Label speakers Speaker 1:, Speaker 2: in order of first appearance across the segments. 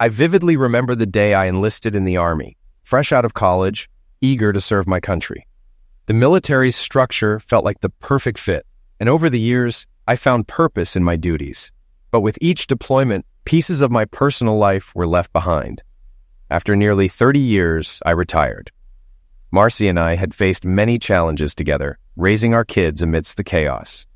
Speaker 1: I vividly remember the day I enlisted in the Army, fresh out of college, eager to serve my country. The military's structure felt like the perfect fit, and over the years, I found purpose in my duties. But with each deployment, pieces of my personal life were left behind. After nearly 30 years, I retired. Marcy and I had faced many challenges together, raising our kids amidst the chaos.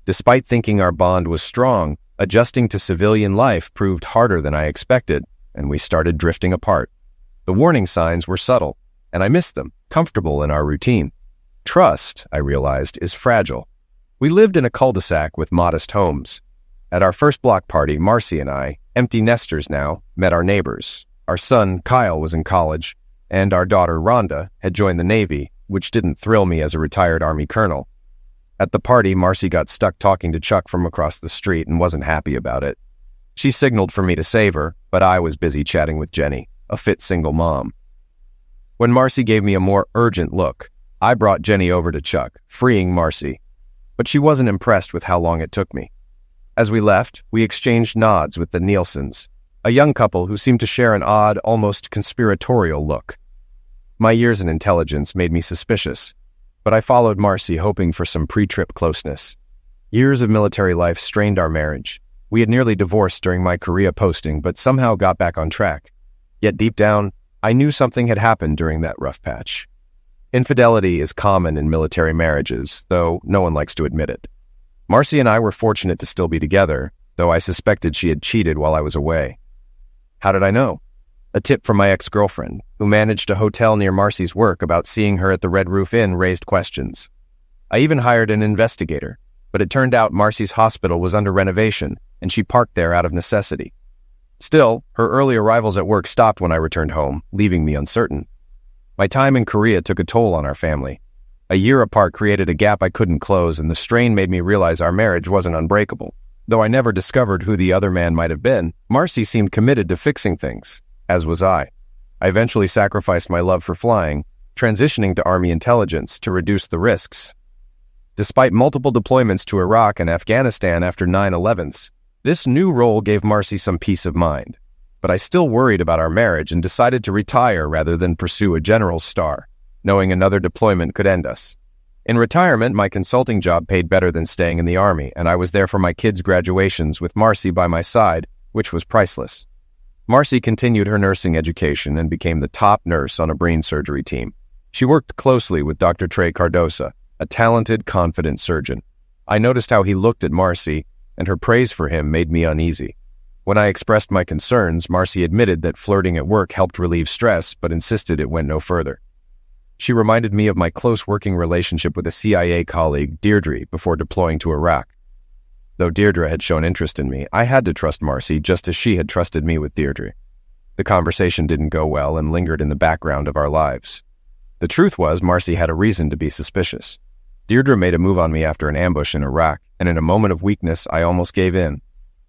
Speaker 1: Despite thinking our bond was strong, adjusting to civilian life proved harder than I expected, and we started drifting apart. The warning signs were subtle, and I missed them, comfortable in our routine. Trust, I realized, is fragile. We lived in a cul-de-sac with modest homes. At our first block party, Marcy and I, empty nesters now, met our neighbors. Our son, Kyle, was in college, and our daughter, Rhonda, had joined the Navy, which didn't thrill me as a retired Army colonel. At the party, Marcy got stuck talking to Chuck from across the street and wasn't happy about it. She signaled for me to save her, but I was busy chatting with Jenny, a fit single mom. When Marcy gave me a more urgent look, I brought Jenny over to Chuck, freeing Marcy. But she wasn't impressed with how long it took me. As we left, we exchanged nods with the Nielsens, a young couple who seemed to share an odd, almost conspiratorial look. My years in intelligence made me suspicious, but I followed Marcy hoping for some pre-trip closeness. Years of military life strained our marriage. We had nearly divorced during my Korea posting, but somehow got back on track. Yet deep down, I knew something had happened during that rough patch. Infidelity is common in military marriages, though no one likes to admit it. Marcy and I were fortunate to still be together, though I suspected she had cheated while I was away. How did I know? A tip from my ex-girlfriend, who managed a hotel near Marcy's work about seeing her at the Red Roof Inn, raised questions. I even hired an investigator, but it turned out Marcy's hospital was under renovation, and she parked there out of necessity. Still, her early arrivals at work stopped when I returned home, leaving me uncertain. My time in Korea took a toll on our family. A year apart created a gap I couldn't close, and the strain made me realize our marriage wasn't unbreakable. Though I never discovered who the other man might have been, Marcy seemed committed to fixing things, as was I. I eventually sacrificed my love for flying, transitioning to Army intelligence to reduce the risks. Despite multiple deployments to Iraq and Afghanistan after 9/11s, this new role gave Marcy some peace of mind. But I still worried about our marriage and decided to retire rather than pursue a general's star, knowing another deployment could end us. In retirement, my consulting job paid better than staying in the Army, and I was there for my kids' graduations with Marcy by my side, which was priceless. Marcy continued her nursing education and became the top nurse on a brain surgery team. She worked closely with Dr. Trey Cardosa, a talented, confident surgeon. I noticed how he looked at Marcy, and her praise for him made me uneasy. When I expressed my concerns, Marcy admitted that flirting at work helped relieve stress, but insisted it went no further. She reminded me of my close working relationship with a CIA colleague, Deirdre, before deploying to Iraq. Though Deirdre had shown interest in me, I had to trust Marcy just as she had trusted me with Deirdre. The conversation didn't go well and lingered in the background of our lives. The truth was, Marcy had a reason to be suspicious. Deirdre made a move on me after an ambush in Iraq, and in a moment of weakness, I almost gave in.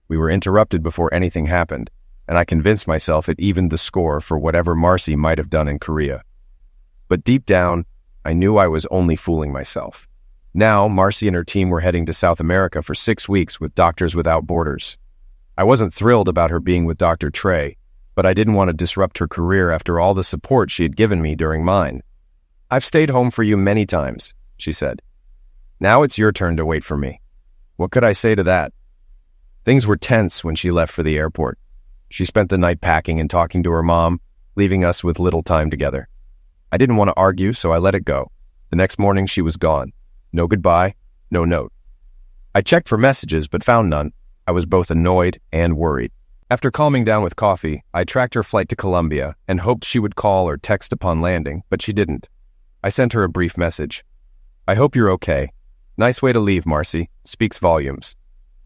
Speaker 1: We were interrupted before anything happened, and I convinced myself it evened the score for whatever Marcy might have done in Korea. But deep down, I knew I was only fooling myself. Now, Marcy and her team were heading to South America for 6 weeks with Doctors Without Borders. I wasn't thrilled about her being with Dr. Trey, but I didn't want to disrupt her career after all the support she had given me during mine. "I've stayed home for you many times," she said. "Now it's your turn to wait for me." What could I say to that? Things were tense when she left for the airport. She spent the night packing and talking to her mom, leaving us with little time together. I didn't want to argue, so I let it go. The next morning, she was gone. No goodbye, no note. I checked for messages, but found none. I was both annoyed and worried. After calming down with coffee, I tracked her flight to Colombia and hoped she would call or text upon landing, but she didn't. I sent her a brief message. "I hope you're okay. Nice way to leave, Marcy. Speaks volumes."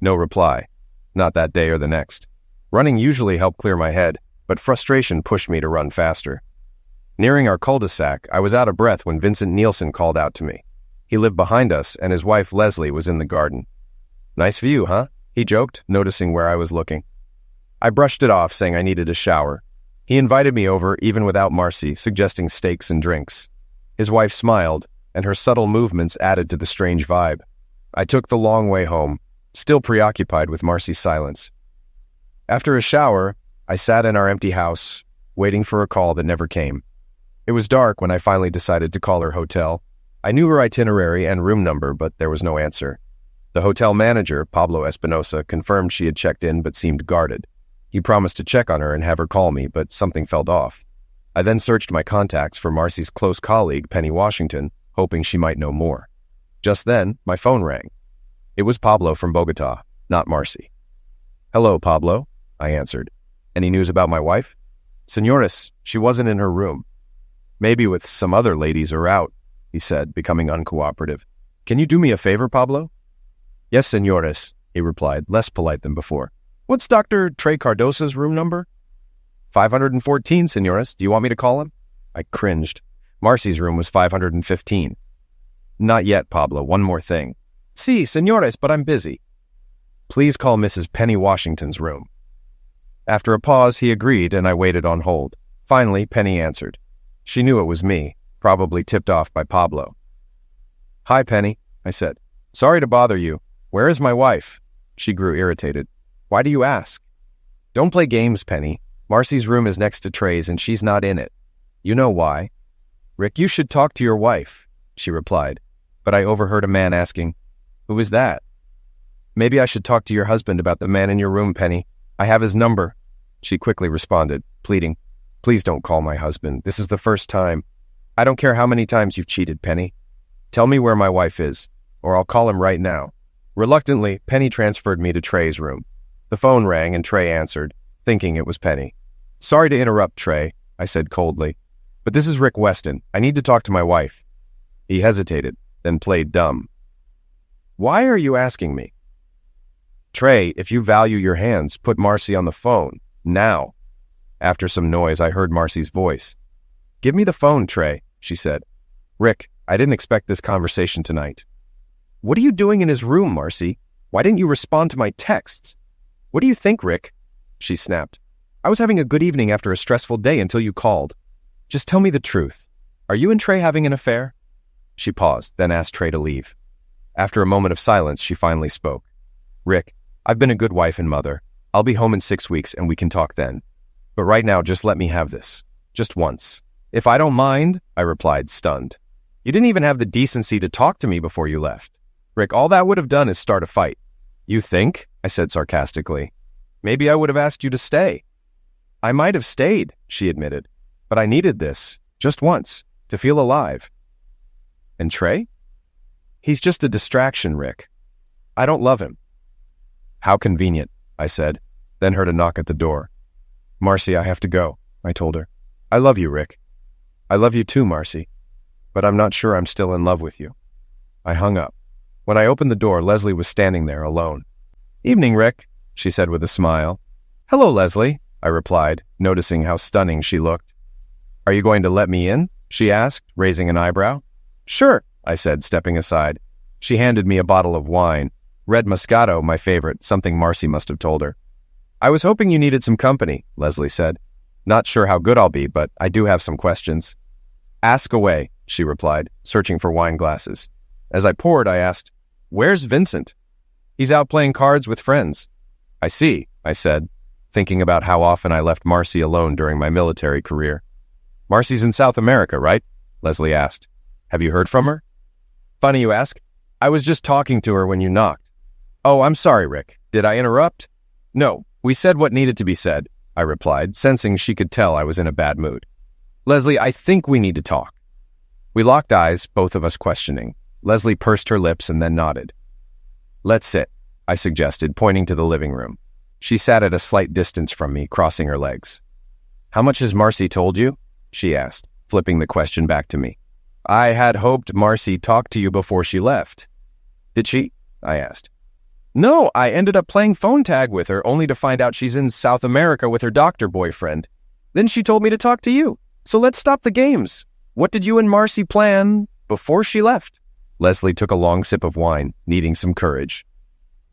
Speaker 1: No reply. Not that day or the next. Running usually helped clear my head, but frustration pushed me to run faster. Nearing our cul-de-sac, I was out of breath when Vincent Nielsen called out to me. He lived behind us, and his wife Leslie was in the garden. "Nice view, huh?" he joked, noticing where I was looking. I brushed it off, saying I needed a shower. He invited me over, even without Marcy, suggesting steaks and drinks. His wife smiled, and her subtle movements added to the strange vibe. I took the long way home, still preoccupied with Marcy's silence. After a shower, I sat in our empty house, waiting for a call that never came. It was dark when I finally decided to call her hotel. I knew her itinerary and room number, but there was no answer. The hotel manager, Pablo Espinosa, confirmed she had checked in but seemed guarded. He promised to check on her and have her call me, but something felt off. I then searched my contacts for Marcy's close colleague, Penny Washington, hoping she might know more. Just then, my phone rang. It was Pablo from Bogota, not Marcy. "Hello, Pablo," I answered. "Any news about my wife?" "Señores, she wasn't in her room. Maybe with some other ladies or out," he said, becoming uncooperative. "Can you do me a favor, Pablo?" "Yes, señores," he replied, less polite than before. "What's Dr. Trey Cardosa's room number?" 514, señores. Do you want me to call him?" I cringed. Marcy's room was 515. "Not yet, Pablo. One more thing." "Sí, señores, but I'm busy." "Please call Mrs. Penny Washington's room." After a pause, he agreed, and I waited on hold. Finally, Penny answered. She knew it was me, probably tipped off by Pablo. "Hi, Penny," I said. "Sorry to bother you. Where is my wife?" She grew irritated. "Why do you ask?" "Don't play games, Penny. Marcy's room is next to Trey's, and she's not in it. You know why." "Rick, you should talk to your wife," she replied, but I overheard a man asking, "Who is that?" "Maybe I should talk to your husband about the man in your room, Penny. I have his number." She quickly responded, pleading, "Please don't call my husband. This is the first time. I don't care how many times you've cheated, Penny. Tell me where my wife is, or I'll call him right now." Reluctantly, Penny transferred me to Trey's room. The phone rang and Trey answered, thinking it was Penny. "Sorry to interrupt, Trey," I said coldly, "but this is Rick Weston. I need to talk to my wife." He hesitated, then played dumb. "Why are you asking me?" "Trey, if you value your hands, put Marcy on the phone, now." After some noise, I heard Marcy's voice. "Give me the phone, Trey," she said. "Rick, I didn't expect this conversation tonight." "What are you doing in his room, Marcy? Why didn't you respond to my texts?" "What do you think, Rick?" she snapped. "I was having a good evening after a stressful day until you called. Just tell me the truth. Are you and Trey having an affair?" She paused, then asked Trey to leave. After a moment of silence, she finally spoke. "Rick, I've been a good wife and mother. I'll be home in 6 weeks and we can talk then. But right now, just let me have this. Just once." "If I don't mind," I replied, stunned. "You didn't even have the decency to talk to me before you left. Rick, all that would have done is start a fight." "You think?" I said sarcastically. "Maybe I would have asked you to stay." "I might have stayed," she admitted, "but I needed this, just once, to feel alive." "And Trey?" "He's just a distraction, Rick. I don't love him." "How convenient," I said, then heard a knock at the door. "Marcy, I have to go," I told her. "I love you, Rick." "I love you too, Marcy, but I'm not sure I'm still in love with you." I hung up. When I opened the door, Leslie was standing there alone. "Evening, Rick," she said with a smile. "Hello, Leslie," I replied, noticing how stunning she looked. "Are you going to let me in?" she asked, raising an eyebrow. "Sure," I said, stepping aside. She handed me a bottle of wine. Red Moscato, my favorite, something Marcy must have told her. "I was hoping you needed some company," Leslie said. "Not sure how good I'll be, but I do have some questions." "Ask away," she replied, searching for wine glasses. As I poured, I asked, "Where's Vincent?" "He's out playing cards with friends." "I see," I said, thinking about how often I left Marcy alone during my military career. "Marcy's in South America, right?" Leslie asked. "Have you heard from her?" "Funny you ask. I was just talking to her when you knocked." "Oh, I'm sorry, Rick. Did I interrupt?" "No, we said what needed to be said," I replied, sensing she could tell I was in a bad mood. "Leslie, I think we need to talk." We locked eyes, both of us questioning. Leslie pursed her lips and then nodded. "Let's sit," I suggested, pointing to the living room. She sat at a slight distance from me, crossing her legs. "How much has Marcy told you?" she asked, flipping the question back to me. "I had hoped Marcy talked to you before she left." "Did she?" I asked. "No, I ended up playing phone tag with her, only to find out she's in South America with her doctor boyfriend. Then she told me to talk to you. So let's stop the games. What did you and Marcy plan before she left?" Leslie took a long sip of wine, needing some courage.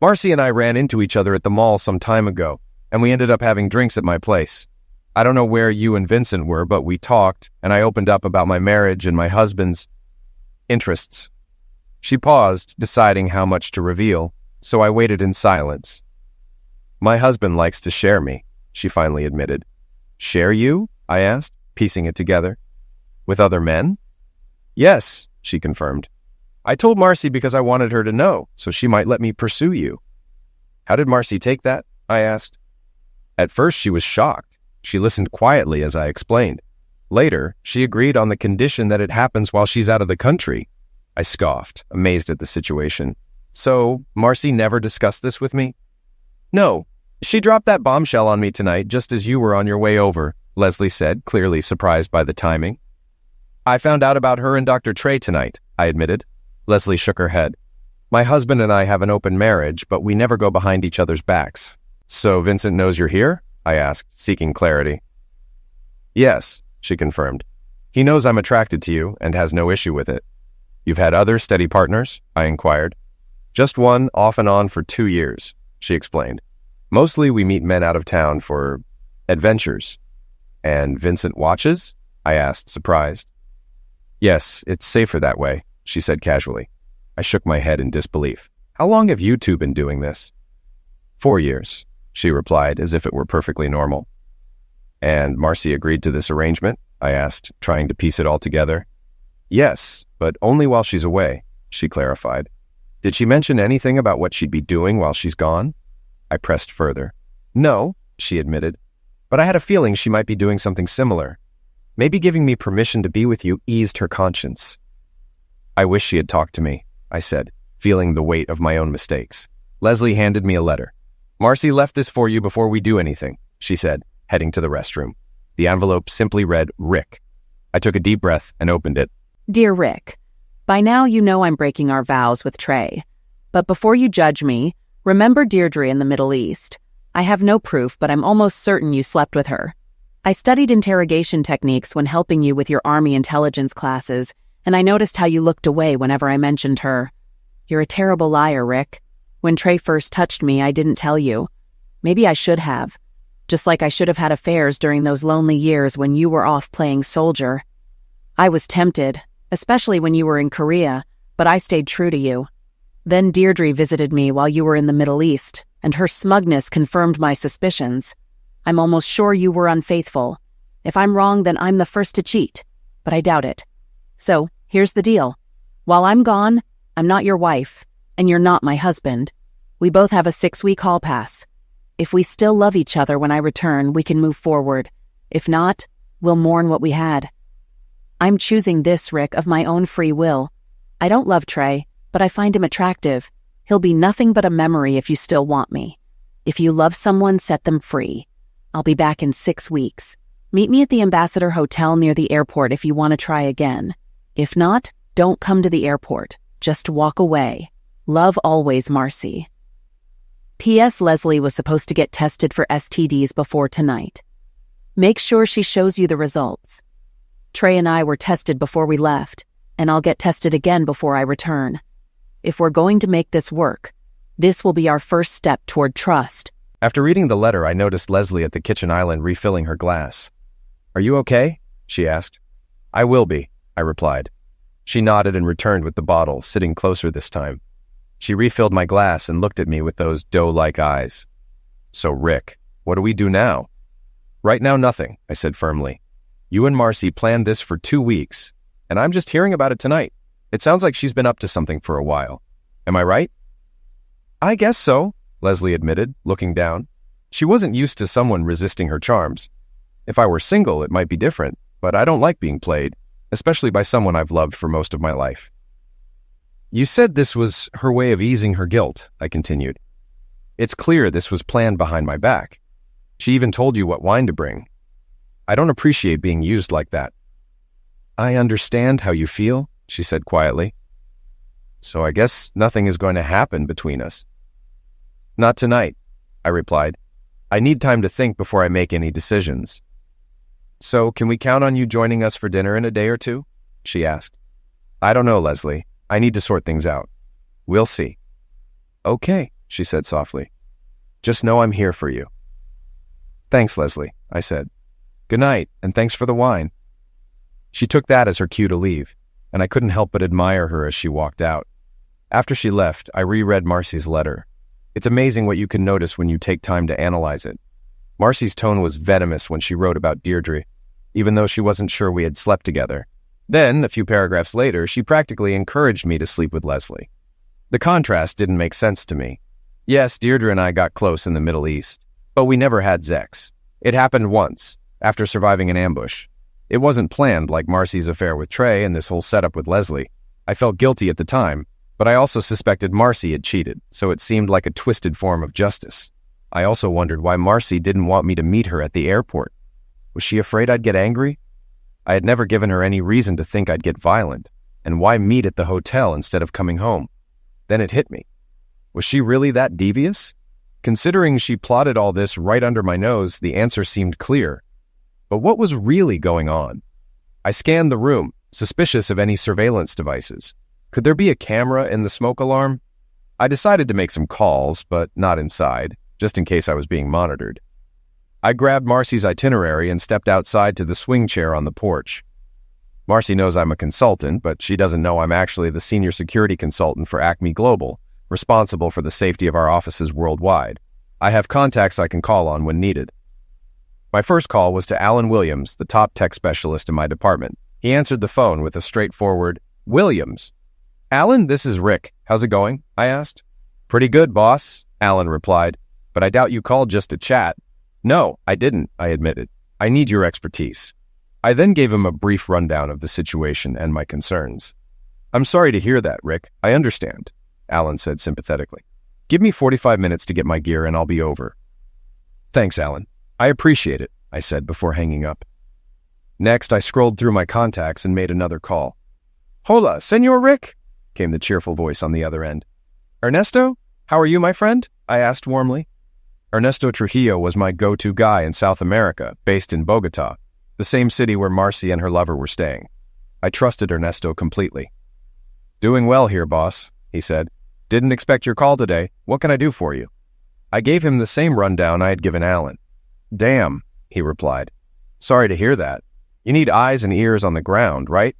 Speaker 1: "Marcy and I ran into each other at the mall some time ago, and we ended up having drinks at my place. I don't know where you and Vincent were, but we talked, and I opened up about my marriage and my husband's interests." She paused, deciding how much to reveal, so I waited in silence. "My husband likes to share me," she finally admitted. Share you? I asked, piecing it together. With other men? Yes, she confirmed. I told Marcy because I wanted her to know, so she might let me pursue you. How did Marcy take that? I asked. At first, she was shocked. She listened quietly as I explained. Later, she agreed on the condition that it happens while she's out of the country. I scoffed, amazed at the situation. So, Marcy never discussed this with me? No. She dropped that bombshell on me tonight just as you were on your way over, Leslie said, clearly surprised by the timing. I found out about her and Dr. Trey tonight, I admitted. Leslie shook her head. My husband and I have an open marriage, but we never go behind each other's backs. So Vincent knows you're here? I asked, seeking clarity. Yes, she confirmed. He knows I'm attracted to you and has no issue with it. You've had other steady partners? I inquired. Just one, off and on for 2 years, she explained. Mostly we meet men out of town for adventures. And Vincent watches? I asked, surprised. Yes, it's safer that way, she said casually. I shook my head in disbelief. How long have you two been doing this? 4 years, she replied, as if it were perfectly normal. And Marcy agreed to this arrangement? I asked, trying to piece it all together. Yes, but only while she's away, she clarified. Did she mention anything about what she'd be doing while she's gone? I pressed further. No, she admitted, but I had a feeling she might be doing something similar. Maybe giving me permission to be with you eased her conscience. I wish she had talked to me, I said, feeling the weight of my own mistakes. Leslie handed me a letter. Marcy left this for you before we do anything, she said, heading to the restroom. The envelope simply read, Rick. I took a deep breath and opened it.
Speaker 2: Dear Rick, by now you know I'm breaking our vows with Trey. But before you judge me, remember Deirdre in the Middle East. I have no proof, but I'm almost certain you slept with her. I studied interrogation techniques when helping you with your Army intelligence classes, and I noticed how you looked away whenever I mentioned her. You're a terrible liar, Rick. When Trey first touched me, I didn't tell you. Maybe I should have. Just like I should have had affairs during those lonely years when you were off playing soldier. I was tempted, especially when you were in Korea, but I stayed true to you. Then Deirdre visited me while you were in the Middle East, and her smugness confirmed my suspicions. I'm almost sure you were unfaithful. If I'm wrong, then I'm the first to cheat, but I doubt it. So, here's the deal. While I'm gone, I'm not your wife, and you're not my husband. We both have a 6-week hall pass. If we still love each other when I return, we can move forward. If not, we'll mourn what we had. I'm choosing this, Rick, of my own free will. I don't love Trey, but I find him attractive. He'll be nothing but a memory if you still want me. If you love someone, set them free. I'll be back in 6 weeks. Meet me at the Ambassador Hotel near the airport if you want to try again. If not, don't come to the airport. Just walk away. Love always, Marcy. P.S. Leslie was supposed to get tested for STDs before tonight. Make sure she shows you the results. Trey and I were tested before we left, and I'll get tested again before I return. If we're going to make this work, this will be our first step toward trust.
Speaker 1: After reading the letter, I noticed Leslie at the kitchen island refilling her glass. Are you okay? She asked. I will be, I replied. She nodded and returned with the bottle, sitting closer this time. She refilled my glass and looked at me with those doe-like eyes. So, Rick, what do we do now? Right now, nothing, I said firmly. You and Marcy planned this for 2 weeks, and I'm just hearing about it tonight. It sounds like she's been up to something for a while. Am I right? I guess so, Leslie admitted, looking down. She wasn't used to someone resisting her charms. If I were single, it might be different, but I don't like being played, especially by someone I've loved for most of my life. You said this was her way of easing her guilt, I continued. It's clear this was planned behind my back. She even told you what wine to bring. I don't appreciate being used like that. I understand how you feel, she said quietly. So I guess nothing is going to happen between us. Not tonight, I replied. I need time to think before I make any decisions. So can we count on you joining us for dinner in a day or two? She asked. I don't know, Leslie. I need to sort things out. We'll see. Okay, she said softly. Just know I'm here for you. Thanks, Leslie, I said. Good night, and thanks for the wine. She took that as her cue to leave, and I couldn't help but admire her as she walked out. After she left, I reread Marcy's letter. It's amazing what you can notice when you take time to analyze it. Marcy's tone was venomous when she wrote about Deirdre, even though she wasn't sure we had slept together. Then, a few paragraphs later, she practically encouraged me to sleep with Leslie. The contrast didn't make sense to me. Yes, Deirdre and I got close in the Middle East, but we never had sex. It happened once, after surviving an ambush. It wasn't planned like Marcy's affair with Trey and this whole setup with Leslie. I felt guilty at the time, but I also suspected Marcy had cheated, so it seemed like a twisted form of justice. I also wondered why Marcy didn't want me to meet her at the airport. Was she afraid I'd get angry? I had never given her any reason to think I'd get violent, and why meet at the hotel instead of coming home? Then it hit me. Was she really that devious? Considering she plotted all this right under my nose, the answer seemed clear. But what was really going on? I scanned the room, suspicious of any surveillance devices. Could there be a camera in the smoke alarm? I decided to make some calls, but not inside, just in case I was being monitored. I grabbed Marcy's itinerary and stepped outside to the swing chair on the porch. Marcy knows I'm a consultant, but she doesn't know I'm actually the senior security consultant for Acme Global, responsible for the safety of our offices worldwide. I have contacts I can call on when needed. My first call was to Alan Williams, the top tech specialist in my department. He answered the phone with a straightforward, "Williams." "Alan, this is Rick. How's it going?" I asked. "Pretty good, boss," Alan replied, "but I doubt you called just to chat." "No, I didn't," I admitted. "I need your expertise." I then gave him a brief rundown of the situation and my concerns. "I'm sorry to hear that, Rick. I understand," Alan said sympathetically. "Give me 45 minutes to get my gear and I'll be over." "Thanks, Alan. I appreciate it," I said before hanging up. Next, I scrolled through my contacts and made another call. "Hola, Senor Rick," came the cheerful voice on the other end. "Ernesto? How are you, my friend?" I asked warmly. Ernesto Trujillo was my go-to guy in South America, based in Bogota, the same city where Marcy and her lover were staying. I trusted Ernesto completely. "Doing well here, boss," he said. "Didn't expect your call today. What can I do for you?" I gave him the same rundown I had given Alan. "Damn," he replied. "Sorry to hear that. You need eyes and ears on the ground, right?"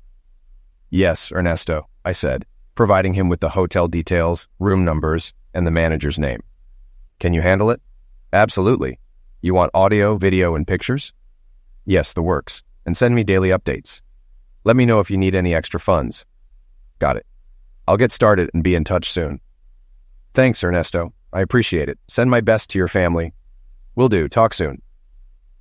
Speaker 1: "Yes, Ernesto," I said, providing him with the hotel details, room numbers, and the manager's name. "Can you handle it?" "Absolutely. You want audio, video, and pictures?" "Yes, the works. And send me daily updates. Let me know if you need any extra funds." "Got it. I'll get started and be in touch soon." "Thanks, Ernesto. I appreciate it. Send my best to your family." "Will do. Talk soon."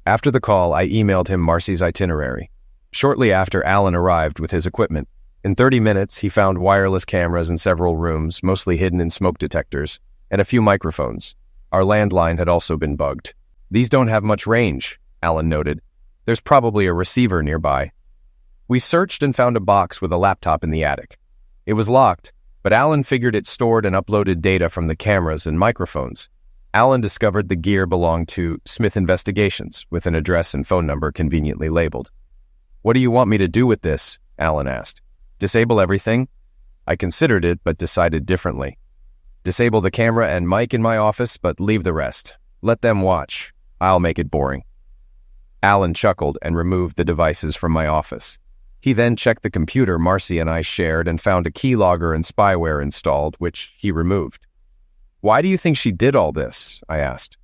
Speaker 1: After the call, I emailed him Marcy's itinerary. Shortly after, Alan arrived with his equipment. In 30 minutes, he found wireless cameras in several rooms, mostly hidden in smoke detectors, and a few microphones. Our landline had also been bugged. "These don't have much range," Alan noted. "There's probably a receiver nearby." We searched and found a box with a laptop in the attic. It was locked, but Alan figured it stored and uploaded data from the cameras and microphones. Alan discovered the gear belonged to Smith Investigations, with an address and phone number conveniently labeled. "What do you want me to do with this?" Alan asked. "Disable everything?" I considered it, but decided differently. "Disable the camera and mic in my office, but leave the rest. Let them watch. I'll make it boring." Alan chuckled and removed the devices from my office. He then checked the computer Marcy and I shared and found a keylogger and spyware installed, which he removed. "Why do you think she did all this?" I asked.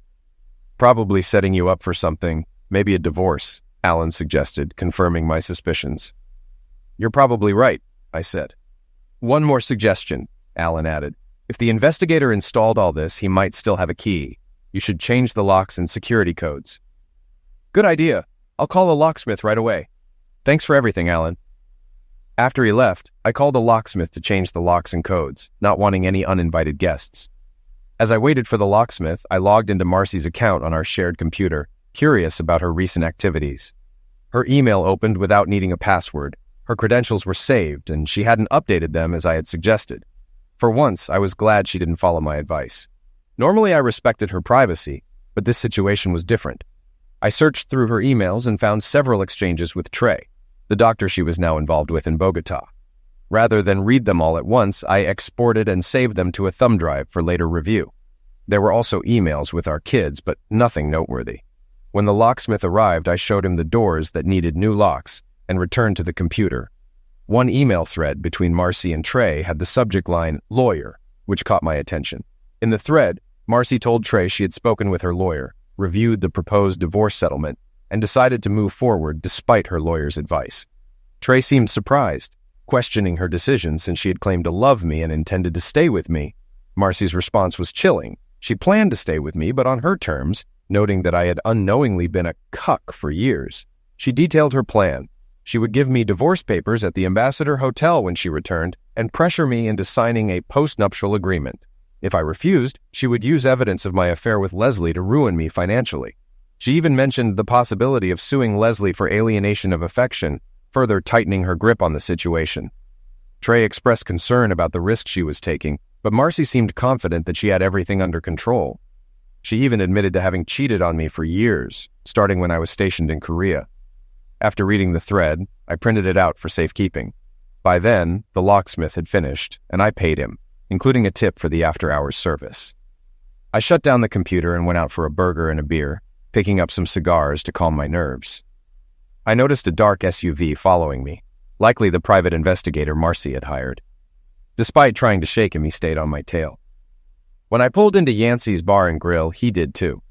Speaker 1: "Probably setting you up for something, maybe a divorce," Alan suggested, confirming my suspicions. "You're probably right," I said. "One more suggestion," Alan added. "If the investigator installed all this, he might still have a key. You should change the locks and security codes." "Good idea. I'll call a locksmith right away. Thanks for everything, Alan." After he left, I called a locksmith to change the locks and codes, not wanting any uninvited guests. As I waited for the locksmith, I logged into Marcy's account on our shared computer, curious about her recent activities. Her email opened without needing a password. Her credentials were saved, and she hadn't updated them as I had suggested. For once, I was glad she didn't follow my advice. Normally, I respected her privacy, but this situation was different. I searched through her emails and found several exchanges with Trey, the doctor she was now involved with in Bogota. Rather than read them all at once, I exported and saved them to a thumb drive for later review. There were also emails with our kids, but nothing noteworthy. When the locksmith arrived, I showed him the doors that needed new locks and returned to the computer. One email thread between Marcy and Trey had the subject line, "lawyer," which caught my attention. In the thread, Marcy told Trey she had spoken with her lawyer, reviewed the proposed divorce settlement, and decided to move forward despite her lawyer's advice. Trey seemed surprised, questioning her decision since she had claimed to love me and intended to stay with me. Marcy's response was chilling. She planned to stay with me, but on her terms, noting that I had unknowingly been a cuck for years. She detailed her plan. She would give me divorce papers at the Ambassador Hotel when she returned and pressure me into signing a postnuptial agreement. If I refused, she would use evidence of my affair with Leslie to ruin me financially. She even mentioned the possibility of suing Leslie for alienation of affection, further tightening her grip on the situation. Trey expressed concern about the risk she was taking, but Marcy seemed confident that she had everything under control. She even admitted to having cheated on me for years, starting when I was stationed in Korea. After reading the thread, I printed it out for safekeeping. By then, the locksmith had finished, and I paid him, including a tip for the after-hours service. I shut down the computer and went out for a burger and a beer, picking up some cigars to calm my nerves. I noticed a dark SUV following me, likely the private investigator Marcy had hired. Despite trying to shake him, he stayed on my tail. When I pulled into Yancey's Bar and Grill, he did too.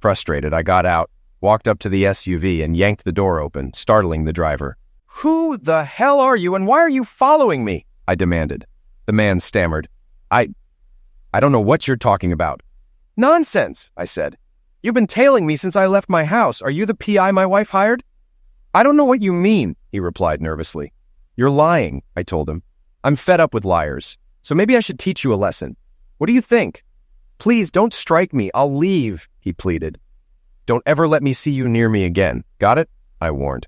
Speaker 1: Frustrated, I got out, walked up to the SUV, and yanked the door open, startling the driver. "Who the hell are you, and why are you following me?" I demanded. The man stammered. I don't know what you're talking about." "Nonsense," I said. "You've been tailing me since I left my house. Are you the PI my wife hired?" "I don't know what you mean," he replied nervously. "You're lying," I told him. "I'm fed up with liars, so maybe I should teach you a lesson. What do you think?" "Please, don't strike me. I'll leave," he pleaded. "Don't ever let me see you near me again. Got it?" I warned.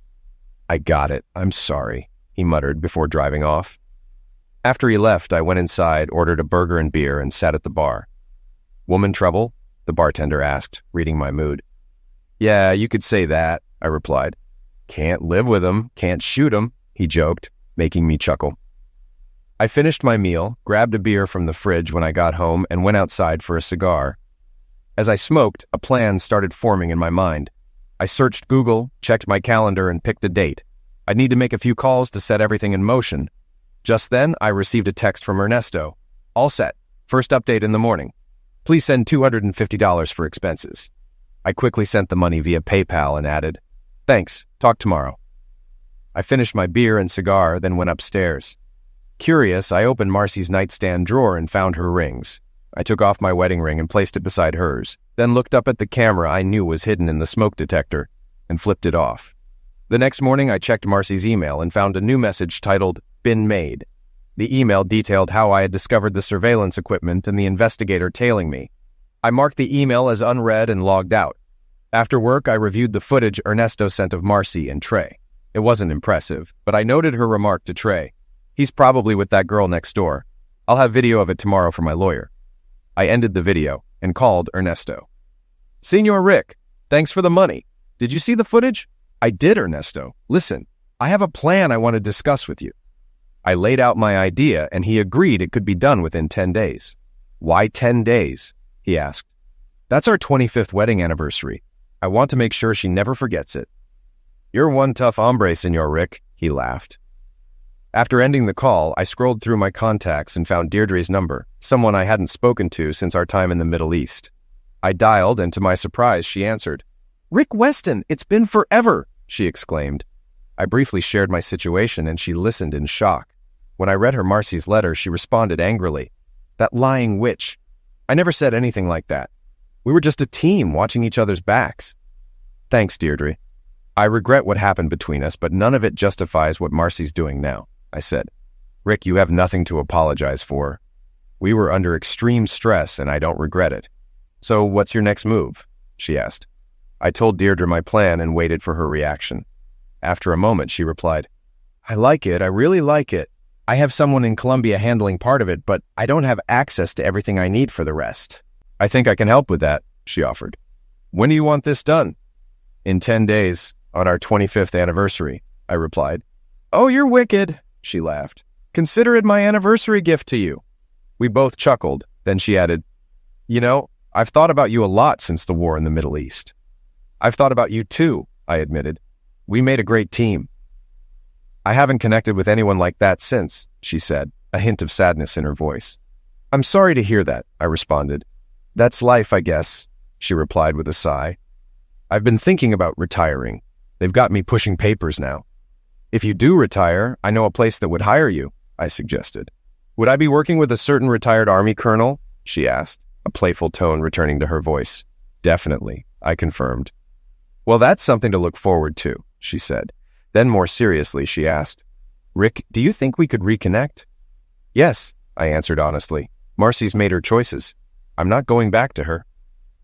Speaker 1: "I got it. I'm sorry," he muttered before driving off. After he left, I went inside, ordered a burger and beer, and sat at the bar. "Woman trouble?" the bartender asked, reading my mood. "Yeah, you could say that," I replied. "Can't live with 'em, can't shoot 'em," he joked, making me chuckle. I finished my meal, grabbed a beer from the fridge when I got home, and went outside for a cigar. As I smoked, a plan started forming in my mind. I searched Google, checked my calendar, and picked a date. I'd need to make a few calls to set everything in motion. Just then, I received a text from Ernesto. "All set. First update in the morning. Please send $250 for expenses." I quickly sent the money via PayPal and added, "Thanks. Talk tomorrow." I finished my beer and cigar, then went upstairs. Curious, I opened Marcy's nightstand drawer and found her rings. I took off my wedding ring and placed it beside hers, then looked up at the camera I knew was hidden in the smoke detector and flipped it off. The next morning, I checked Marcy's email and found a new message titled, "Been Made." The email detailed how I had discovered the surveillance equipment and the investigator tailing me. I marked the email as unread and logged out. After work, I reviewed the footage Ernesto sent of Marcy and Trey. It wasn't impressive, but I noted her remark to Trey. "He's probably with that girl next door. I'll have video of it tomorrow for my lawyer." I ended the video and called Ernesto. "Senor Rick, thanks for the money. Did you see the footage?" "I did, Ernesto. Listen, I have a plan I want to discuss with you." I laid out my idea, and he agreed it could be done within 10 days. "Why 10 days?" he asked. "That's our 25th wedding anniversary. I want to make sure she never forgets it." "You're one tough hombre, Senor Rick," he laughed. After ending the call, I scrolled through my contacts and found Deirdre's number, someone I hadn't spoken to since our time in the Middle East. I dialed, and to my surprise, she answered. "Rick Weston, it's been forever," she exclaimed. I briefly shared my situation, and she listened in shock. When I read her Marcy's letter, she responded angrily. "That lying witch. I never said anything like that. We were just a team watching each other's backs." "Thanks, Deirdre. I regret what happened between us, but none of it justifies what Marcy's doing now," I said. "Rick, you have nothing to apologize for. We were under extreme stress, and I don't regret it. So what's your next move?" she asked. I told Deirdre my plan and waited for her reaction. After a moment, she replied, "I like it. I really like it. I have someone in Colombia handling part of it, but I don't have access to everything I need for the rest." "I think I can help with that," she offered. "When do you want this done?" "In 10 days, on our 25th anniversary," I replied. "Oh, you're wicked," she laughed. "Consider it my anniversary gift to you." We both chuckled. Then she added, "You know, I've thought about you a lot since the war in the Middle East." "I've thought about you too," I admitted. "We made a great team." "I haven't connected with anyone like that since," she said, a hint of sadness in her voice. "I'm sorry to hear that," I responded. "That's life, I guess. she replied with a sigh. I've been thinking about retiring. They've got me pushing papers now. If you do retire, I know a place that would hire you, I suggested. Would I be working with a certain retired Army colonel? She asked, a playful tone returning to her voice. Definitely, I confirmed. Well, that's something to look forward to, she said. Then more seriously, she asked, Rick, do you think we could reconnect? Yes, I answered honestly. Marcy's made her choices. I'm not going back to her.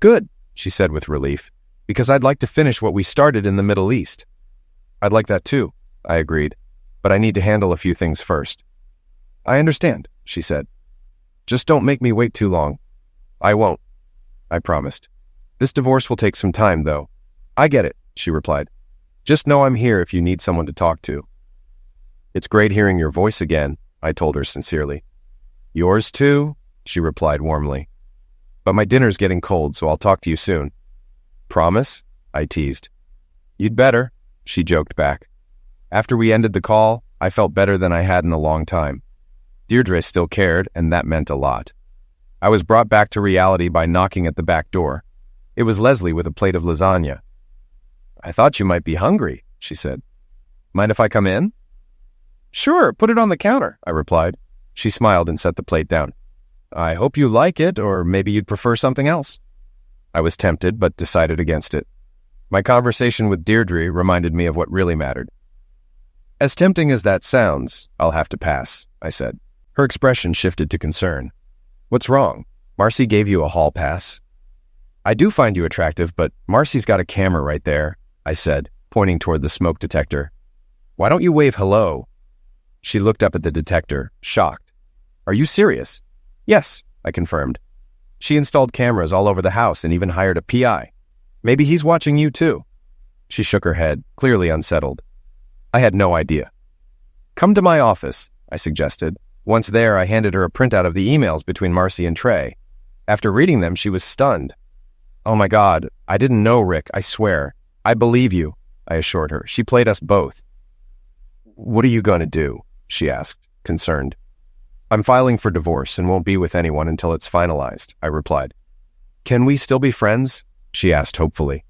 Speaker 1: Good, she said with relief, because I'd like to finish what we started in the Middle East. I'd like that too, I agreed, but I need to handle a few things first. I understand, she said. Just don't make me wait too long. I won't, I promised. This divorce will take some time, though. I get it, she replied. Just know I'm here if you need someone to talk to. It's great hearing your voice again, I told her sincerely. Yours too, she replied warmly. But my dinner's getting cold, so I'll talk to you soon. Promise? I teased. You'd better, she joked back. After we ended the call, I felt better than I had in a long time. Deirdre still cared, and that meant a lot. I was brought back to reality by knocking at the back door. It was Leslie with a plate of lasagna. I thought you might be hungry, she said. Mind if I come in? Sure, put it on the counter, I replied. She smiled and set the plate down. I hope you like it, or maybe you'd prefer something else. I was tempted, but decided against it. My conversation with Deirdre reminded me of what really mattered. As tempting as that sounds, I'll have to pass, I said. Her expression shifted to concern. What's wrong? Marcy gave you a hall pass. I do find you attractive, but Marcy's got a camera right there, I said, pointing toward the smoke detector. Why don't you wave hello? She looked up at the detector, shocked. Are you serious? Yes, I confirmed. She installed cameras all over the house and even hired a PI. Maybe he's watching you too. She shook her head, clearly unsettled. I had no idea. Come to my office, I suggested. Once there, I handed her a printout of the emails between Marcy and Trey. After reading them, she was stunned. Oh my God, I didn't know, Rick, I swear. I believe you, I assured her. She played us both. What are you going to do? She asked, concerned. I'm filing for divorce and won't be with anyone until it's finalized, I replied. Can we still be friends? She asked hopefully.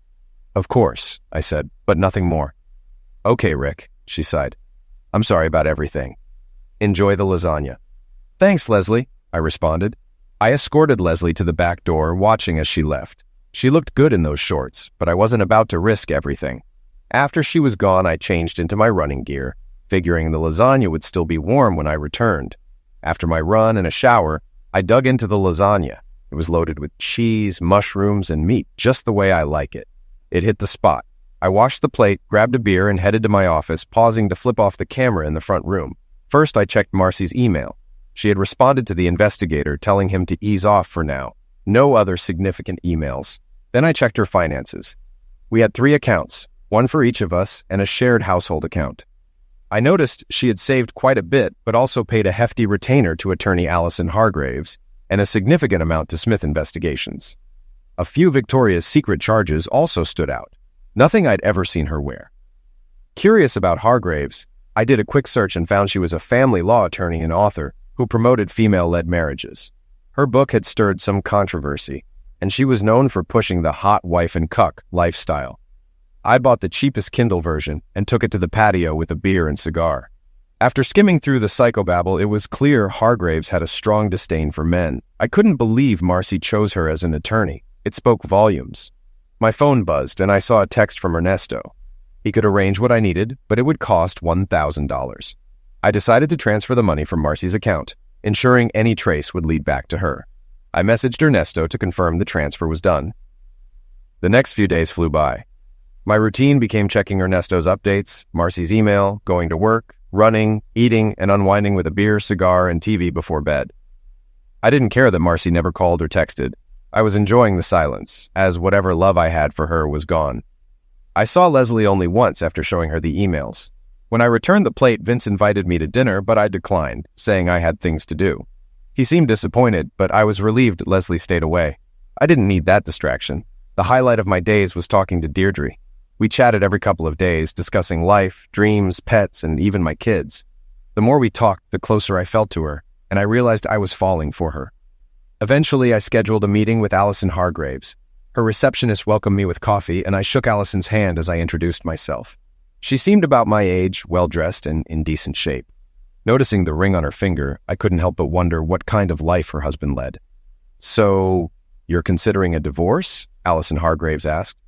Speaker 1: Of course, I said, but nothing more. Okay, Rick, she sighed. I'm sorry about everything. Enjoy the lasagna. Thanks, Leslie, I responded. I escorted Leslie to the back door, watching as she left. She looked good in those shorts, but I wasn't about to risk everything. After she was gone, I changed into my running gear, figuring the lasagna would still be warm when I returned. After my run and a shower, I dug into the lasagna. It was loaded with cheese, mushrooms, and meat, just the way I like it. It hit the spot. I washed the plate, grabbed a beer, and headed to my office, pausing to flip off the camera in the front room. First, I checked Marcy's email. She had responded to the investigator, telling him to ease off for now. No other significant emails. Then I checked her finances. We had 3 accounts, one for each of us, and a shared household account. I noticed she had saved quite a bit, but also paid a hefty retainer to attorney Allison Hargraves, and a significant amount to Smith Investigations. A few Victoria's Secret charges also stood out. Nothing I'd ever seen her wear. Curious about Hargraves, I did a quick search and found she was a family law attorney and author who promoted female-led marriages. Her book had stirred some controversy, and she was known for pushing the hot wife and cuck lifestyle. I bought the cheapest Kindle version and took it to the patio with a beer and cigar. After skimming through the psychobabble, it was clear Hargraves had a strong disdain for men. I couldn't believe Marcy chose her as an attorney. It spoke volumes. My phone buzzed, and I saw a text from Ernesto. He could arrange what I needed, but it would cost $1,000. I decided to transfer the money from Marcy's account, ensuring any trace would lead back to her. I messaged Ernesto to confirm the transfer was done. The next few days flew by. My routine became checking Ernesto's updates, Marcy's email, going to work, running, eating, and unwinding with a beer, cigar, and TV before bed. I didn't care that Marcy never called or texted. I was enjoying the silence, as whatever love I had for her was gone. I saw Leslie only once after showing her the emails. When I returned the plate, Vince invited me to dinner, but I declined, saying I had things to do. He seemed disappointed, but I was relieved Leslie stayed away. I didn't need that distraction. The highlight of my days was talking to Deirdre. We chatted every couple of days, discussing life, dreams, pets, and even my kids. The more we talked, the closer I felt to her, and I realized I was falling for her. Eventually, I scheduled a meeting with Allison Hargraves. Her receptionist welcomed me with coffee, and I shook Allison's hand as I introduced myself. She seemed about my age, well-dressed, and in decent shape. Noticing the ring on her finger, I couldn't help but wonder what kind of life her husband led. "So, you're considering a divorce?" Allison Hargraves asked.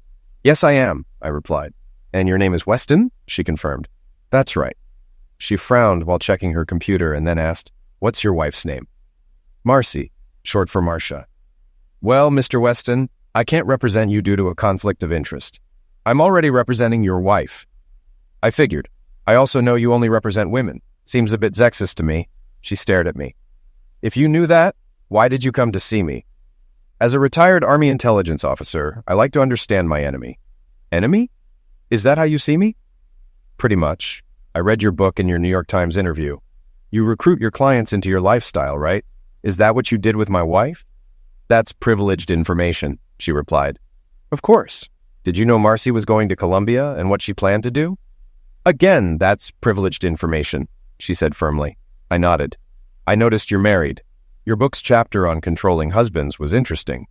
Speaker 1: "Yes, I am," I replied. "And your name is Weston?" she confirmed. "That's right." She frowned while checking her computer and then asked, "What's your wife's name?" "Marcy, short for Marcia." "Well, Mr. Weston, I can't represent you due to a conflict of interest. I'm already representing your wife." "I figured. I also know you only represent women. Seems a bit sexist to me." She stared at me. "If you knew that, why did you come to see me?" "As a retired Army intelligence officer, I like to understand my enemy." "Enemy? Is that how you see me?" "Pretty much. I read your book and your New York Times interview. You recruit your clients into your lifestyle, right? Is that what you did with my wife?" "That's privileged information," she replied. "Of course. Did you know Marcy was going to Columbia and what she planned to do?" "Again, that's privileged information," she said firmly. I nodded. "I noticed you're married. Your book's chapter on controlling husbands was interesting.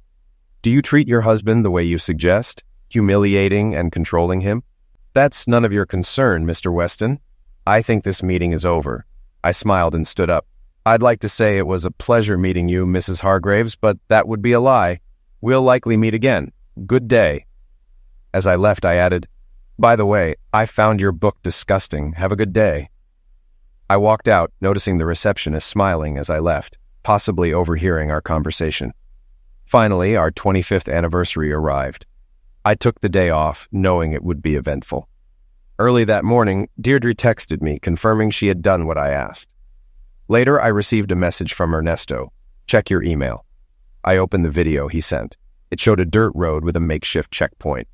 Speaker 1: Do you treat your husband the way you suggest, humiliating and controlling him?" "That's none of your concern, Mr. Weston. I think this meeting is over." I smiled and stood up. "I'd like to say it was a pleasure meeting you, Mrs. Hargraves, but that would be a lie. We'll likely meet again. Good day." As I left, I added, "By the way, I found your book disgusting. Have a good day." I walked out, noticing the receptionist smiling as I left, possibly overhearing our conversation. Finally, our 25th anniversary arrived. I took the day off, knowing it would be eventful. Early that morning, Deirdre texted me, confirming she had done what I asked. Later, I received a message from Ernesto. "Check your email." I opened the video he sent. It showed a dirt road with a makeshift checkpoint.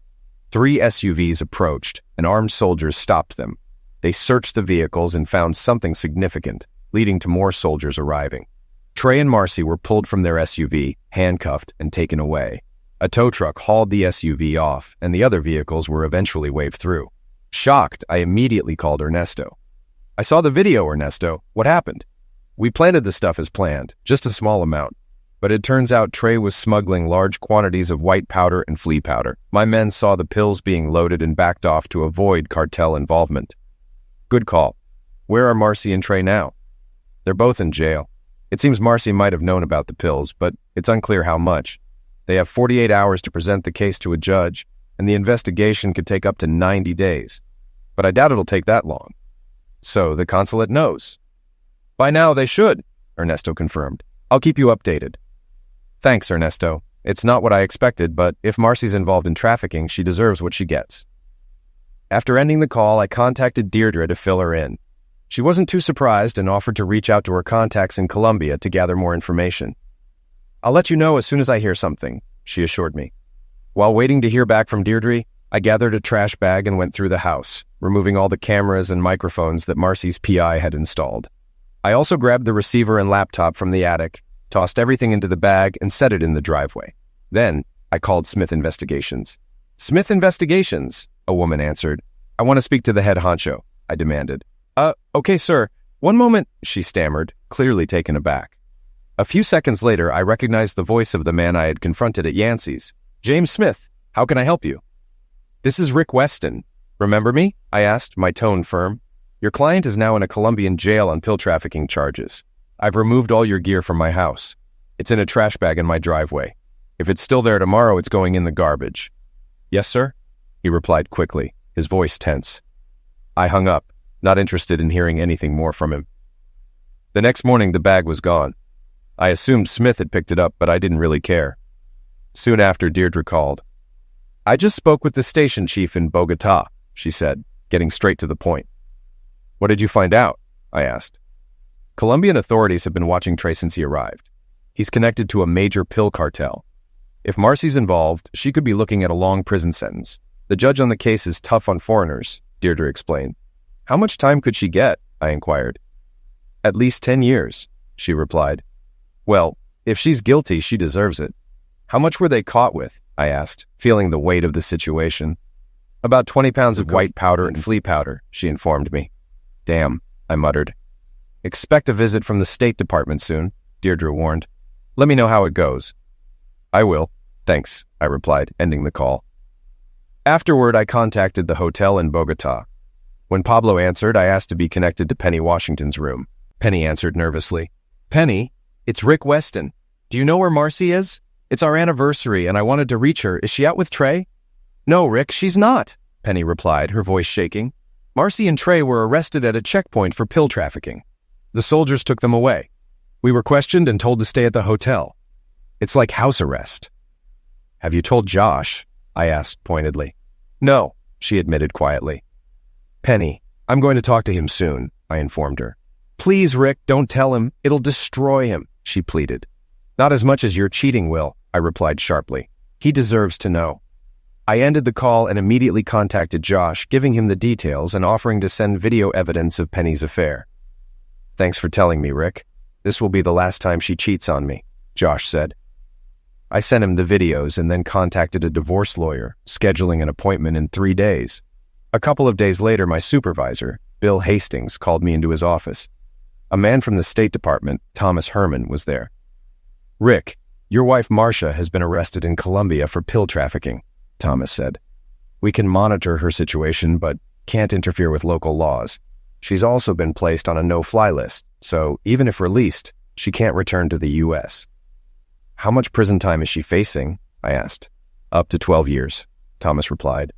Speaker 1: 3 SUVs approached, and armed soldiers stopped them. They searched the vehicles and found something significant, leading to more soldiers arriving. Trey and Marcy were pulled from their SUV, handcuffed, and taken away. A tow truck hauled the SUV off, and the other vehicles were eventually waved through. Shocked, I immediately called Ernesto. "I saw the video, Ernesto. What happened?" "We planted the stuff as planned, just a small amount. But it turns out Trey was smuggling large quantities of white powder and flea powder. My men saw the pills being loaded and backed off to avoid cartel involvement." "Good call. Where are Marcy and Trey now?" "They're both in jail. It seems Marcy might have known about the pills, but it's unclear how much. They have 48 hours to present the case to a judge, and the investigation could take up to 90 days. But I doubt it'll take that long." "So the consulate knows?" "By now they should," Ernesto confirmed. "I'll keep you updated." "Thanks, Ernesto. It's not what I expected, but if Marcy's involved in trafficking, she deserves what she gets." After ending the call, I contacted Deirdre to fill her in. She wasn't too surprised and offered to reach out to her contacts in Colombia to gather more information. "I'll let you know as soon as I hear something," she assured me. While waiting to hear back from Deirdre, I gathered a trash bag and went through the house, removing all the cameras and microphones that Marcy's PI had installed. I also grabbed the receiver and laptop from the attic, tossed everything into the bag, and set it in the driveway. Then, I called Smith Investigations. "Smith Investigations," a woman answered. "I want to speak to the head honcho," I demanded. Okay, sir. One moment," she stammered, clearly taken aback. A few seconds later, I recognized the voice of the man I had confronted at Yancey's. "James Smith, how can I help you?" "This is Rick Weston. Remember me?" I asked, my tone firm. "Your client is now in a Colombian jail on pill trafficking charges. I've removed all your gear from my house. It's in a trash bag in my driveway. If it's still there tomorrow, it's going in the garbage." "Yes, sir," he replied quickly, his voice tense. I hung up, not interested in hearing anything more from him. The next morning, the bag was gone. I assumed Smith had picked it up, but I didn't really care. Soon after, Deirdre called. "I just spoke with the station chief in Bogota," she said, getting straight to the point. "What did you find out?" I asked. "Colombian authorities have been watching Trey since he arrived. He's connected to a major pill cartel. If Marcy's involved, she could be looking at a long prison sentence. The judge on the case is tough on foreigners," Deirdre explained. "How much time could she get?" I inquired. "At least 10 years, she replied. "Well, if she's guilty, she deserves it." "How much were they caught with?" I asked, feeling the weight of the situation. "About 20 pounds of white powder and flea powder," she informed me. "Damn," I muttered. "Expect a visit from the State Department soon," Deirdre warned. "Let me know how it goes." "I will. Thanks. I replied, ending the call. Afterward, I contacted the hotel in Bogota. When Pablo answered, I asked to be connected to Penny Washington's room. Penny answered nervously. Penny, it's Rick Weston. Do you know where Marcy is? It's our anniversary, and I wanted to reach her. Is she out with Trey? No, Rick, she's not, Penny replied, her voice shaking. Marcy and Trey were arrested at a checkpoint for pill trafficking. The soldiers took them away. We were questioned and told to stay at the hotel. It's like house arrest. Have you told Josh? I asked pointedly. No, she admitted quietly. Penny, I'm going to talk to him soon, I informed her. Please, Rick, don't tell him. It'll destroy him, she pleaded. Not as much as your cheating will, I replied sharply. He deserves to know. I ended the call and immediately contacted Josh, giving him the details and offering to send video evidence of Penny's affair. Thanks for telling me, Rick. This will be the last time she cheats on me, Josh said. I sent him the videos and then contacted a divorce lawyer, scheduling an appointment in 3 days. A couple of days later, my supervisor, Bill Hastings, called me into his office. A man from the State Department, Thomas Herman, was there. Rick, your wife Marcia has been arrested in Colombia for pill trafficking, Thomas said. We can monitor her situation, but can't interfere with local laws. She's also been placed on a no-fly list, so even if released, she can't return to the U.S. How much prison time is she facing? I asked. Up to 12 years, Thomas replied.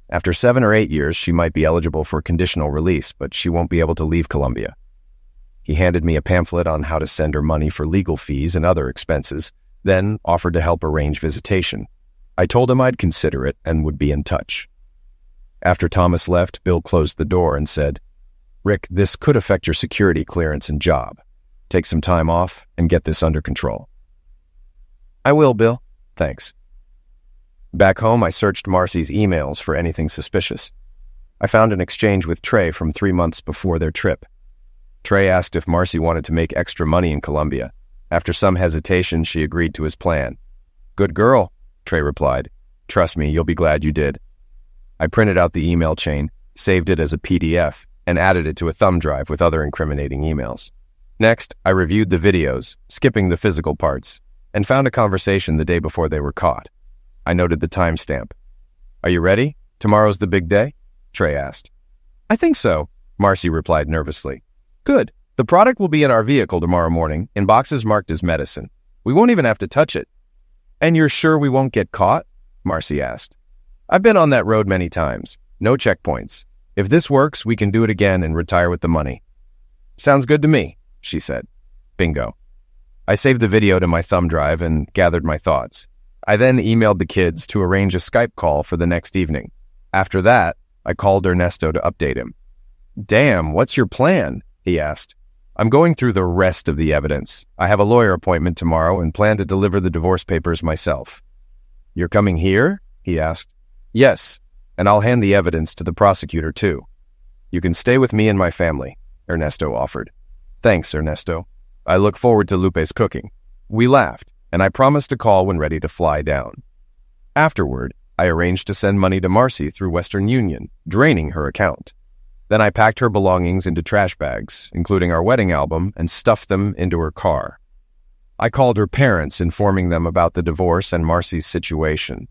Speaker 1: After 7 or 8 years, she might be eligible for conditional release, but she won't be able to leave Colombia. He handed me a pamphlet on how to send her money for legal fees and other expenses, then offered to help arrange visitation. I told him I'd consider it and would be in touch. After Thomas left, Bill closed the door and said, Rick, this could affect your security clearance and job. Take some time off and get this under control. I will, Bill. Thanks. Back home, I searched Marcy's emails for anything suspicious. I found an exchange with Trey from 3 months before their trip. Trey asked if Marcy wanted to make extra money in Colombia. After some hesitation, she agreed to his plan. Good girl, Trey replied. Trust me, you'll be glad you did. I printed out the email chain, saved it as a PDF, and added it to a thumb drive with other incriminating emails. Next, I reviewed the videos, skipping the physical parts, and found a conversation the day before they were caught. I noted the timestamp. Are you ready? Tomorrow's the big day? Trey asked. I think so, Marcy replied nervously. Good. The product will be in our vehicle tomorrow morning, in boxes marked as medicine. We won't even have to touch it. And you're sure we won't get caught? Marcy asked. I've been on that road many times. No checkpoints. If this works, we can do it again and retire with the money. Sounds good to me, she said. Bingo. I saved the video to my thumb drive and gathered my thoughts. I then emailed the kids to arrange a Skype call for the next evening. After that, I called Ernesto to update him. Damn, what's your plan? He asked. I'm going through the rest of the evidence. I have a lawyer appointment tomorrow and plan to deliver the divorce papers myself. You're coming here? He asked. Yes, and I'll hand the evidence to the prosecutor too. You can stay with me and my family, Ernesto offered. Thanks, Ernesto. I look forward to Lupe's cooking. We laughed, and I promised to call when ready to fly down. Afterward, I arranged to send money to Marcy through Western Union, draining her account. Then I packed her belongings into trash bags, including our wedding album, and stuffed them into her car. I called her parents, informing them about the divorce and Marcy's situation.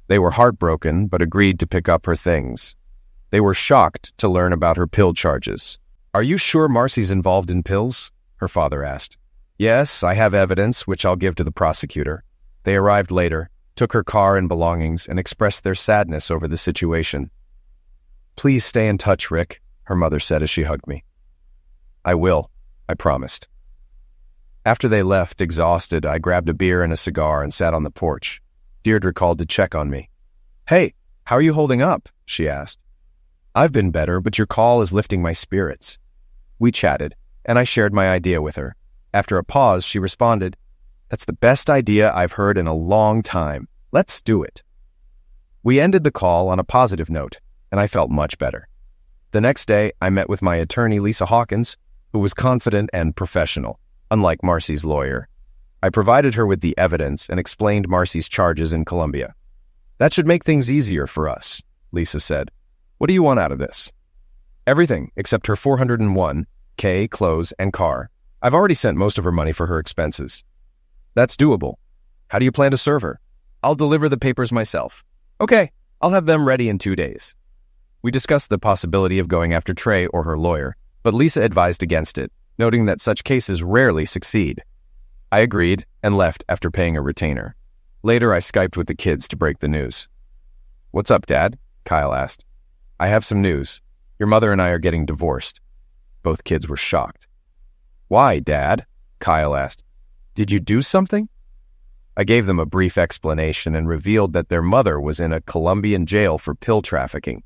Speaker 1: They were heartbroken, but agreed to pick up her things. They were shocked to learn about her pill charges. Are you sure Marcy's involved in pills? Her father asked. Yes, I have evidence, which I'll give to the prosecutor. They arrived later, took her car and belongings, and expressed their sadness over the situation. Please stay in touch, Rick, her mother said as she hugged me. I will, I promised. After they left, exhausted, I grabbed a beer and a cigar and sat on the porch. Deirdre called to check on me. Hey, how are you holding up? She asked. I've been better, but your call is lifting my spirits. We chatted, and I shared my idea with her. After a pause, she responded, That's the best idea I've heard in a long time. Let's do it. We ended the call on a positive note, and I felt much better. The next day, I met with my attorney, Lisa Hawkins, who was confident and professional, unlike Marcy's lawyer. I provided her with the evidence and explained Marcy's charges in Colombia. That should make things easier for us, Lisa said. What do you want out of this? Everything except her $401K, clothes, and car. I've already sent most of her money for her expenses. That's doable. How do you plan to serve her? I'll deliver the papers myself. Okay, I'll have them ready in 2 days. We discussed the possibility of going after Trey or her lawyer, but Lisa advised against it, noting that such cases rarely succeed. I agreed and left after paying a retainer. Later, I Skyped with the kids to break the news. "What's up, Dad?" Kyle asked. "I have some news. Your mother and I are getting divorced." Both kids were shocked. "Why, Dad?" Kyle asked. "Did you do something?" I gave them a brief explanation and revealed that their mother was in a Colombian jail for pill trafficking.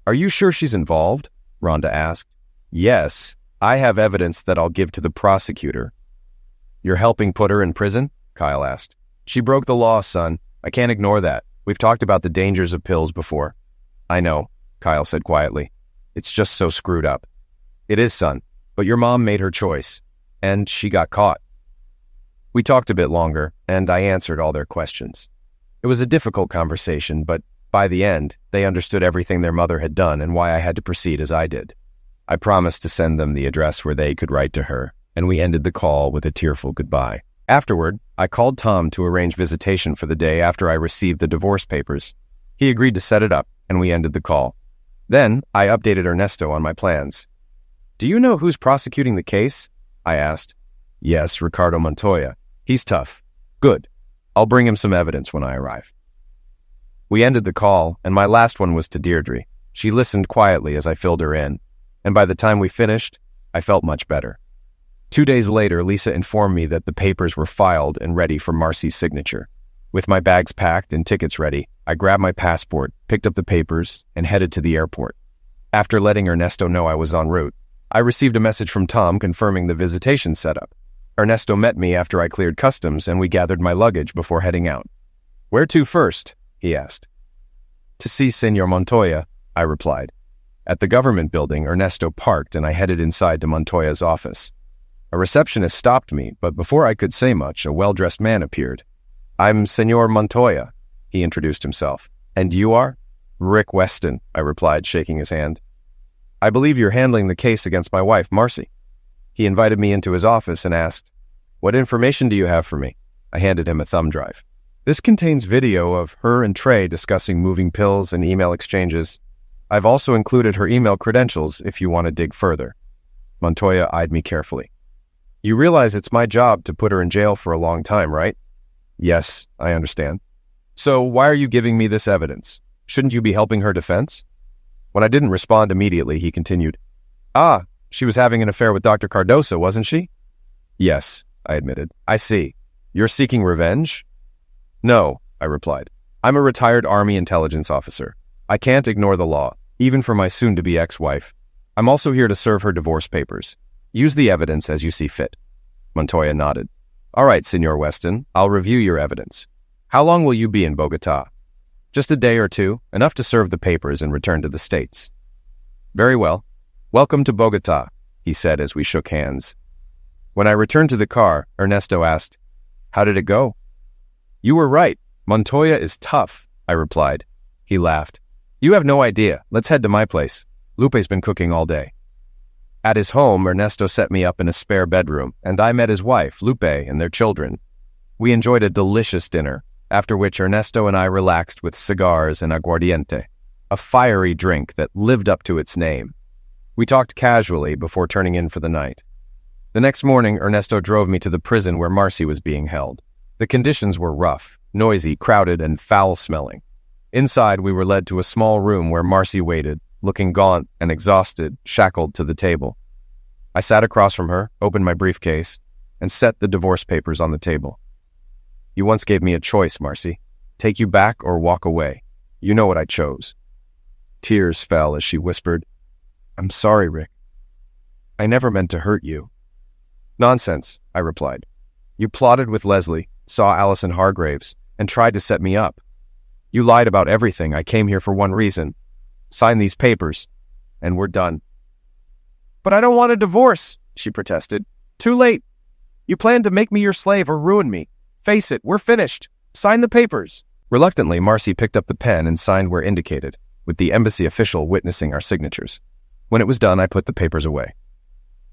Speaker 1: "Are you sure she's involved?" Rhonda asked. "Yes, I have evidence that I'll give to the prosecutor." "You're helping put her in prison?" Kyle asked. "She broke the law, son. I can't ignore that. We've talked about the dangers of pills before." "I know," Kyle said quietly. "It's just so screwed up." "It is, son, but your mom made her choice, and she got caught." We talked a bit longer, and I answered all their questions. It was a difficult conversation, but by the end, they understood everything their mother had done and why I had to proceed as I did. I promised to send them the address where they could write to her, and we ended the call with a tearful goodbye. Afterward, I called Tom to arrange visitation for the day after I received the divorce papers. He agreed to set it up, and we ended the call. Then, I updated Ernesto on my plans. "Do you know who's prosecuting the case?" I asked. "Yes, Ricardo Montoya. He's tough." "Good. I'll bring him some evidence when I arrive." We ended the call, and my last one was to Deirdre. She listened quietly as I filled her in, and by the time we finished, I felt much better. 2 days later, Lisa informed me that the papers were filed and ready for Marcy's signature. With my bags packed and tickets ready, I grabbed my passport, picked up the papers, and headed to the airport. After letting Ernesto know I was en route, I received a message from Tom confirming the visitation setup. Ernesto met me after I cleared customs, and we gathered my luggage before heading out. "Where to first?" he asked. "To see Senor Montoya," I replied. At the government building, Ernesto parked, and I headed inside to Montoya's office. A receptionist stopped me, but before I could say much, a well-dressed man appeared. "I'm Senor Montoya," he introduced himself. "And you are?" "Rick Weston," I replied, shaking his hand. "I believe you're handling the case against my wife, Marcy." He invited me into his office and asked, "What information do you have for me?" I handed him a thumb drive. "This contains video of her and Trey discussing moving pills and email exchanges. I've also included her email credentials if you want to dig further." Montoya eyed me carefully. "You realize it's my job to put her in jail for a long time, right?" "Yes, I understand." "So why are you giving me this evidence? Shouldn't you be helping her defense?" When I didn't respond immediately, he continued, "Ah, she was having an affair with Dr. Cardoso, wasn't she?" "Yes," I admitted. "I see. You're seeking revenge?" "No," I replied. "I'm a retired Army intelligence officer. I can't ignore the law, even for my soon-to-be ex-wife. I'm also here to serve her divorce papers. Use the evidence as you see fit." Montoya nodded. "All right, Senor Weston, I'll review your evidence. How long will you be in Bogotá?" "Just a day or two, enough to serve the papers and return to the States." "Very well. Welcome to Bogotá," he said as we shook hands. When I returned to the car, Ernesto asked, "How did it go?" "You were right. Montoya is tough," I replied. He laughed. "You have no idea. Let's head to my place. Lupe's been cooking all day." At his home, Ernesto set me up in a spare bedroom, and I met his wife, Lupe, and their children. We enjoyed a delicious dinner, after which Ernesto and I relaxed with cigars and aguardiente, a fiery drink that lived up to its name. We talked casually before turning in for the night. The next morning, Ernesto drove me to the prison where Marcy was being held. The conditions were rough, noisy, crowded, and foul-smelling. Inside, we were led to a small room where Marcy waited, looking gaunt and exhausted, shackled to the table. I sat across from her, opened my briefcase, and set the divorce papers on the table. "You once gave me a choice, Marcy. Take you back or walk away. You know what I chose." Tears fell as she whispered, "I'm sorry, Rick. I never meant to hurt you." "Nonsense," I replied. "You plotted with Leslie, saw Allison Hargraves, and tried to set me up. You lied about everything. I came here for one reason. Sign these papers, and we're done." "But I don't want a divorce," she protested. "Too late. You planned to make me your slave or ruin me. Face it, we're finished. Sign the papers." Reluctantly, Marcy picked up the pen and signed where indicated, with the embassy official witnessing our signatures. When it was done, I put the papers away.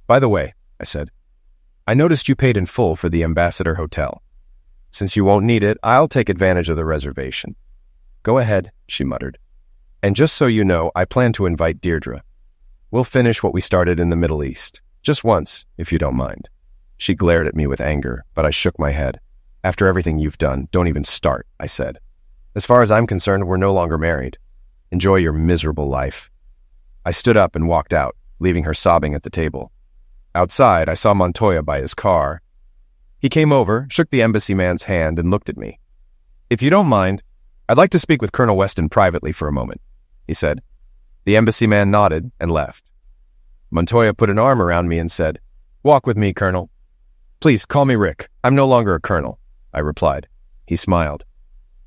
Speaker 1: "By the way," I said, "I noticed you paid in full for the Ambassador Hotel." Since you won't need it, I'll take advantage of the reservation. Go ahead, she muttered. And just so you know, I plan to invite Deirdre. We'll finish what we started in the Middle East. Just once, if you don't mind. She glared at me with anger, but I shook my head. After everything you've done, don't even start, I said. As far as I'm concerned, we're no longer married. Enjoy your miserable life. I stood up and walked out, leaving her sobbing at the table. Outside, I saw Montoya by his car. He came over, shook the embassy man's hand, and looked at me. If you don't mind, I'd like to speak with Colonel Weston privately for a moment, he said. The embassy man nodded and left. Montoya put an arm around me and said, Walk with me, Colonel. Please, call me Rick. I'm no longer a colonel, I replied. He smiled.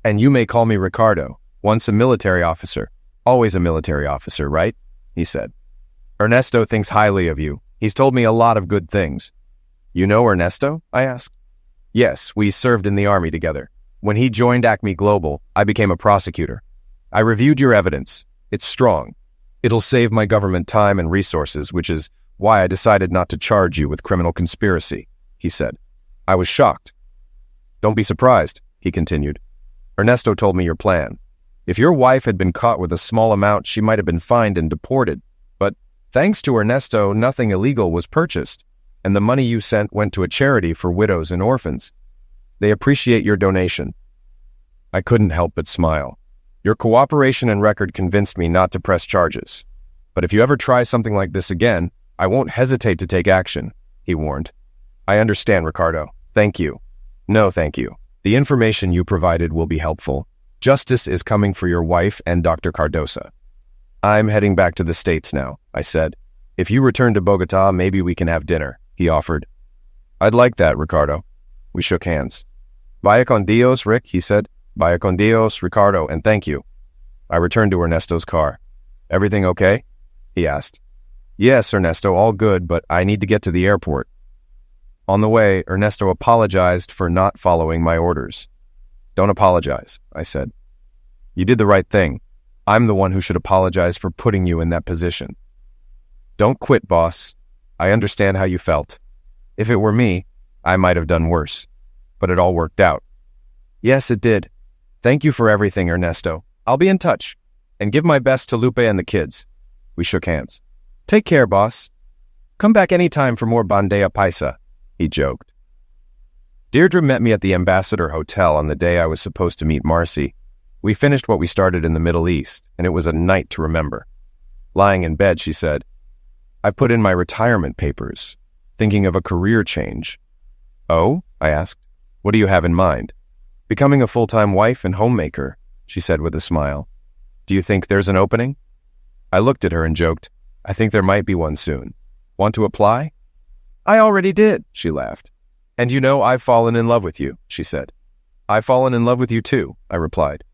Speaker 1: And you may call me Ricardo, once a military officer, always a military officer, right? He said. Ernesto thinks highly of you. He's told me a lot of good things. You know Ernesto? I asked. Yes, we served in the army together. When he joined Acme Global, I became a prosecutor. I reviewed your evidence. It's strong. It'll save my government time and resources, which is why I decided not to charge you with criminal conspiracy, he said. I was shocked. Don't be surprised, he continued. Ernesto told me your plan. If your wife had been caught with a small amount, she might have been fined and deported. But thanks to Ernesto, nothing illegal was purchased, and the money you sent went to a charity for widows and orphans. They appreciate your donation. I couldn't help but smile. Your cooperation and record convinced me not to press charges. But if you ever try something like this again, I won't hesitate to take action, he warned. I understand, Ricardo. Thank you. No, thank you. The information you provided will be helpful. Justice is coming for your wife and Dr. Cardosa. I'm heading back to the States now, I said. If you return to Bogota, maybe we can have dinner, he offered. I'd like that, Ricardo. We shook hands. Vaya con Dios, Rick, he said. Vaya con Dios, Ricardo, and thank you. I returned to Ernesto's car. Everything okay? He asked. Yes, Ernesto, all good, but I need to get to the airport. On the way, Ernesto apologized for not following my orders. Don't apologize, I said. You did the right thing. I'm the one who should apologize for putting you in that position. Don't quit, boss. I understand how you felt. If it were me, I might have done worse. But it all worked out. Yes, it did. Thank you for everything, Ernesto. I'll be in touch. And give my best to Lupe and the kids. We shook hands. Take care, boss. Come back anytime for more bandeja paisa, he joked. Deirdre met me at the Ambassador Hotel on the day I was supposed to meet Marcy. We finished what we started in the Middle East, and it was a night to remember. Lying in bed, she said, I've put in my retirement papers, thinking of a career change. Oh? I asked. What do you have in mind? Becoming a full-time wife and homemaker, she said with a smile. Do you think there's an opening? I looked at her and joked, I think there might be one soon. Want to apply? I already did, she laughed. And you know I've fallen in love with you, she said. I've fallen in love with you too, I replied.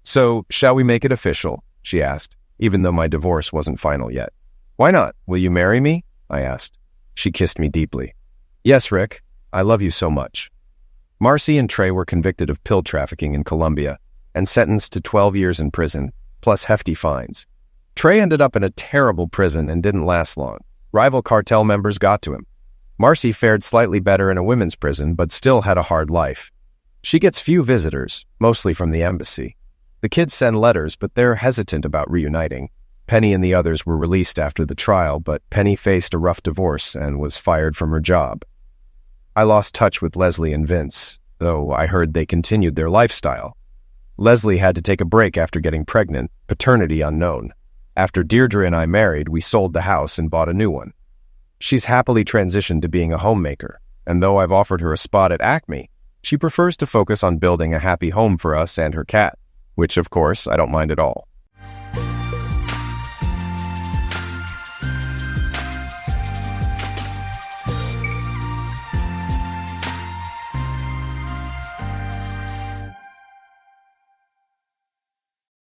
Speaker 1: So, shall we make it official? She asked, even though my divorce wasn't final yet. Why not? Will you marry me? I asked. She kissed me deeply. Yes, Rick. I love you so much. Marcy and Trey were convicted of pill trafficking in Colombia and sentenced to 12 years in prison, plus hefty fines. Trey ended up in a terrible prison and didn't last long. Rival cartel members got to him. Marcy fared slightly better in a women's prison, but still had a hard life. She gets few visitors, mostly from the embassy. The kids send letters, but they're hesitant about reuniting. Penny and the others were released after the trial, but Penny faced a rough divorce and was fired from her job. I lost touch with Leslie and Vince, though I heard they continued their lifestyle. Leslie had to take a break after getting pregnant, paternity unknown. After Deirdre and I married, we sold the house and bought a new one. She's happily transitioned to being a homemaker, and though I've offered her a spot at Acme, she prefers to focus on building a happy home for us and her cat, which, of course, I don't mind at all.